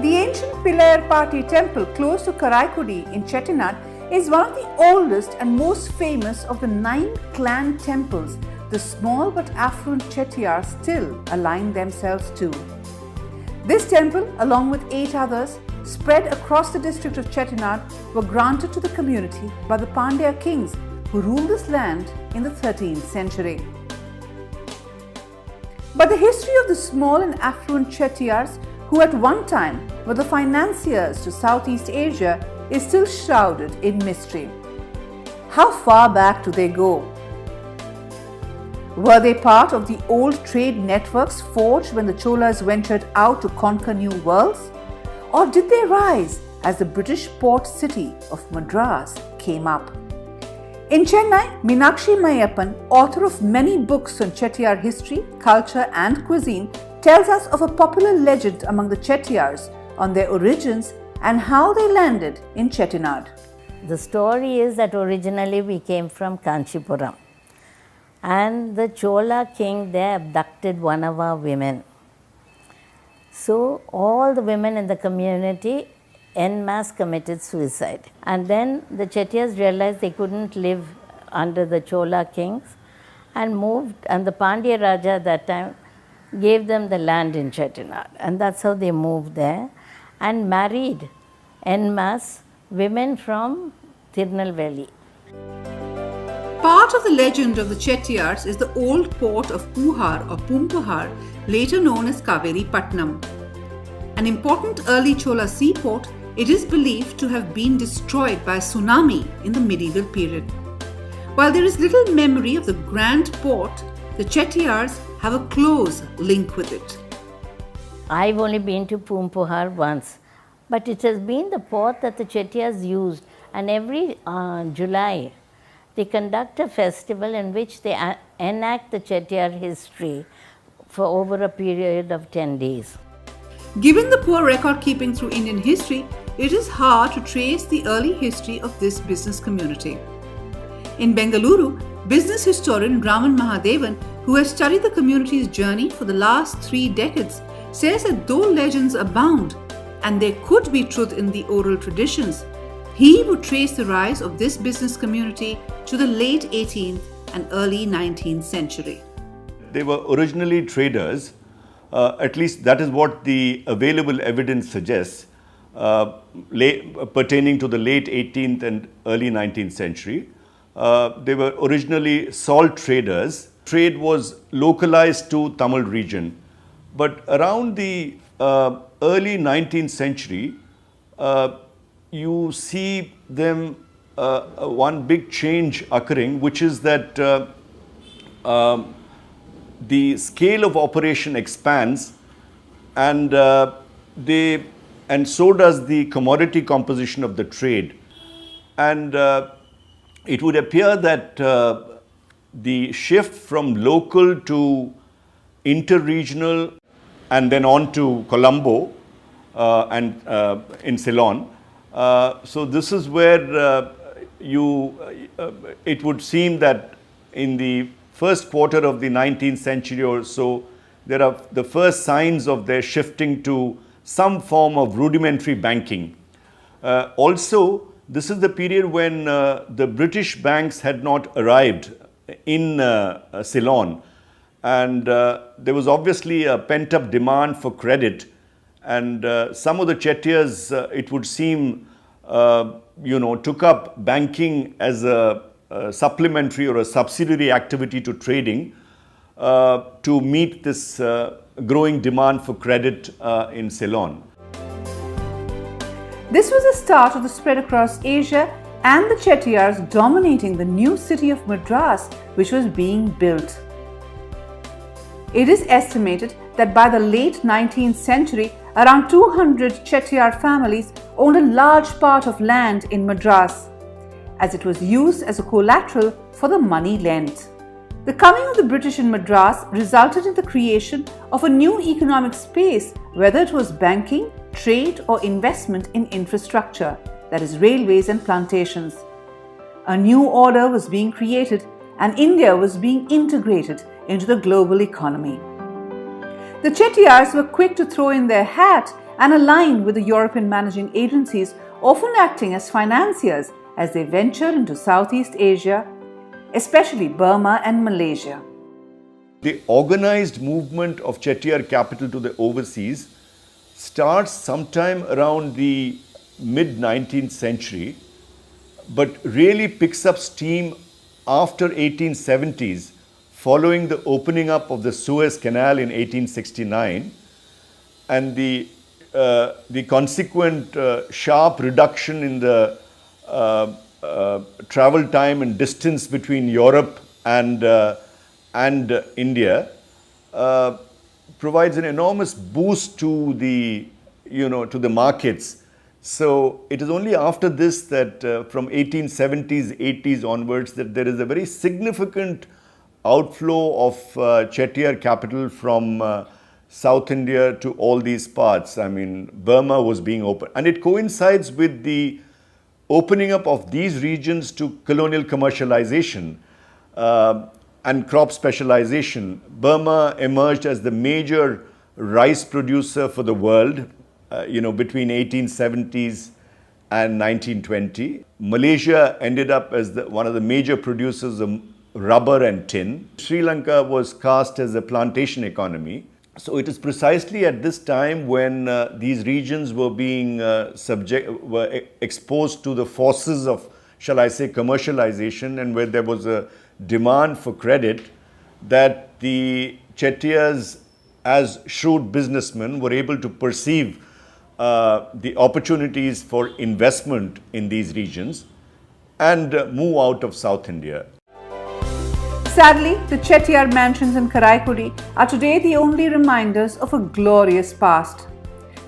The ancient Pilayarpati temple close to Karaikudi in Chettinad is one of the oldest and most famous of the 9 clan temples the small but affluent Chettiars still align themselves to. This temple, along with 8 others, spread across the district of Chettinad, were granted to the community by the Pandya kings who ruled this land in the 13th century. But the history of the small and affluent Chettiars, who at one time were the financiers to Southeast Asia, is still shrouded in mystery. How far back do they go? Were they part of the old trade networks forged when the Cholas ventured out to conquer new worlds? Or did they rise as the British port city of Madras came up? In Chennai, Meenakshi Mayappan, author of many books on Chettiar history, culture and cuisine, tells us of a popular legend among the Chettiars on their origins and how they landed in Chettinad. The story is that originally we came from Kanchipuram, and the Chola king there abducted one of our women. So all the women in the community en masse committed suicide. And then the Chettiars realized they couldn't live under the Chola kings and moved, and the Pandya Raja at that time gave them the land in Chettinad, and that's how they moved there and married en masse women from Tirunelveli. Part of the legend of the Chettiars is the old port of Puhar or Pumpahar, later known as Kaveri Patnam. An important early Chola seaport, it is believed to have been destroyed by a tsunami in the medieval period. While there is little memory of the grand port, the Chettiars have a close link with it. I've only been to Pumpahar once, but it has been the port that the Chettiars used, and every July they conduct a festival in which they enact the Chettiar history for over a period of 10 days. Given the poor record keeping through Indian history, it is hard to trace the early history of this business community. In Bengaluru, business historian Raman Mahadevan, who has studied the community's journey for the last 3 decades, says that though legends abound and there could be truth in the oral traditions, he would trace the rise of this business community to the late 18th and early 19th century. They were originally traders, at least that is what the available evidence suggests, pertaining to the late 18th and early 19th century. They were originally salt traders. Trade was localized to Tamil region. But around the early 19th century, you see them one big change occurring, which is that the scale of operation expands, and so does the commodity composition of the trade. And it would appear that the shift from local to interregional and then on to Colombo and in Ceylon. So this is where it would seem that in the first quarter of the 19th century or so, there are the first signs of their shifting to some form of rudimentary banking. Also, this is the period when the British banks had not arrived in Ceylon, and there was obviously a pent-up demand for credit, and some of the Chettiars, it would seem, took up banking as a supplementary or a subsidiary activity to trading to meet this growing demand for credit in Ceylon. This was the start of the spread across Asia and the Chettiars dominating the new city of Madras, which was being built. It is estimated that by the late 19th century, around 200 Chettiar families owned a large part of land in Madras, as it was used as a collateral for the money lent. The coming of the British in Madras resulted in the creation of a new economic space, whether it was banking, trade or investment in infrastructure, that is railways and plantations. A new order was being created and India was being integrated into the global economy. The Chettiars were quick to throw in their hat and aligned with the European managing agencies, often acting as financiers as they ventured into Southeast Asia, especially Burma and Malaysia. The organized movement of Chettiar capital to the overseas starts sometime around the mid 19th century, but really picks up steam after 1870s following the opening up of the Suez Canal in 1869 and the consequent sharp reduction in the travel time and distance between Europe and India provides an enormous boost to the markets. So it is only after this that from 1870s, 80s onwards that there is a very significant outflow of Chettiar capital from South India to all these parts. I mean, Burma was being opened, and it coincides with the opening up of these regions to colonial commercialization and crop specialization. Burma emerged as the major rice producer for the world, between 1870s and 1920. Malaysia ended up as one of the major producers of rubber and tin. Sri Lanka was cast as a plantation economy. So it is precisely at this time when these regions were being exposed to the forces of, shall I say, commercialization, and where there was a demand for credit, that the Chettiars, as shrewd businessmen, were able to perceive the opportunities for investment in these regions and move out of South India. Sadly, the Chettiar mansions in Karaikudi are today the only reminders of a glorious past.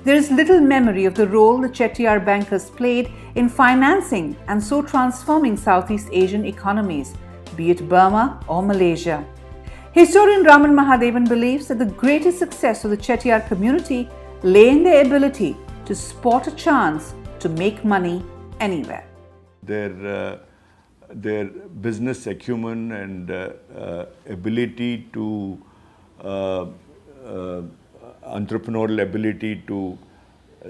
There is little memory of the role the Chettiar bankers played in financing and so transforming Southeast Asian economies, be it Burma or Malaysia. Historian Raman Mahadevan believes that the greatest success of the Chettiar community lay in their ability to spot a chance to make money anywhere. Their business acumen and ability to entrepreneurial ability to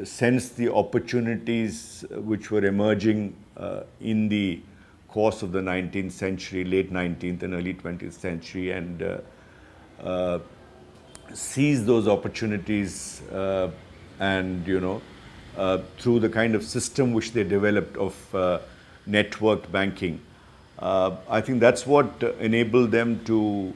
sense the opportunities which were emerging in the course of the 19th century, late 19th and early 20th century, and seize those opportunities and through the kind of system which they developed of networked banking. I think that's what enabled them to,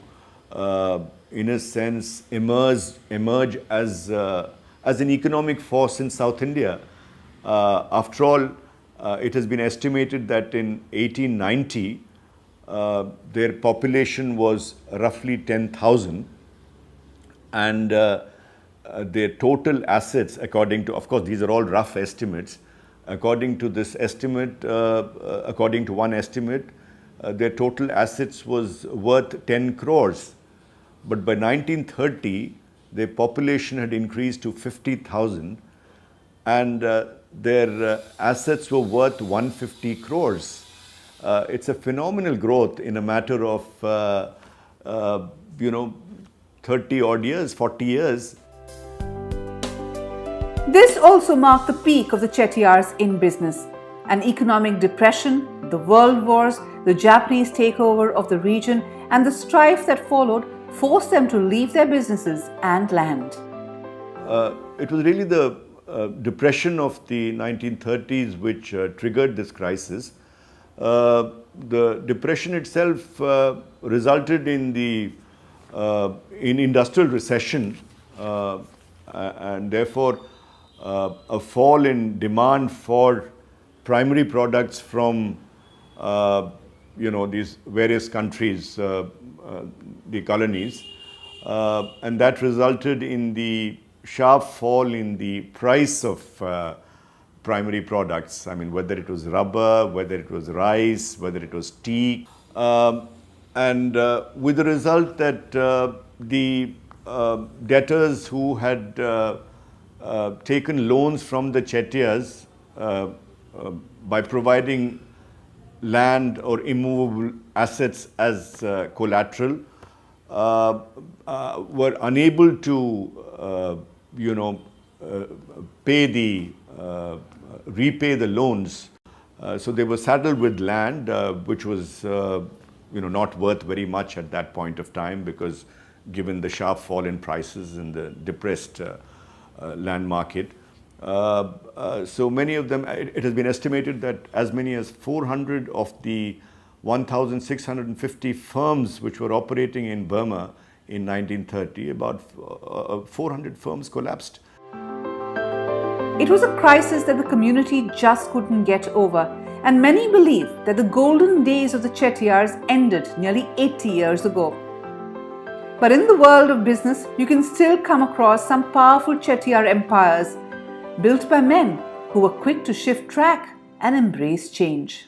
in a sense, emerge as an economic force in South India. After all, it has been estimated that in 1890, their population was roughly 10,000, and their total assets, according to, of course, these are all rough estimates, according to this estimate, according to one estimate, their total assets was worth 10 crores. But by 1930, their population had increased to 50,000 and their assets were worth 150 crores. It's a phenomenal growth in a matter of, 30 odd years, 40 years. This also marked the peak of the Chettiars in business. An economic depression, the world wars, the Japanese takeover of the region, and the strife that followed forced them to leave their businesses and land. It was really the depression of the 1930s which triggered this crisis. The depression itself resulted in in industrial recession and therefore a fall in demand for primary products from these various countries, the colonies, and that resulted in the sharp fall in the price of primary products. I mean, whether it was rubber, whether it was rice, whether it was tea, and with the result that the debtors who had taken loans from the Chettiars by providing land or immovable assets as collateral were unable to repay the loans. So they were saddled with land, which was not worth very much at that point of time, because given the sharp fall in prices and the depressed land market. So many of them, it has been estimated that as many as 400 of the 1,650 firms which were operating in Burma in 1930, about 400 firms collapsed. It was a crisis that the community just couldn't get over, and many believe that the golden days of the Chettiars ended nearly 80 years ago. But in the world of business, you can still come across some powerful Chettiar empires built by men who were quick to shift track and embrace change.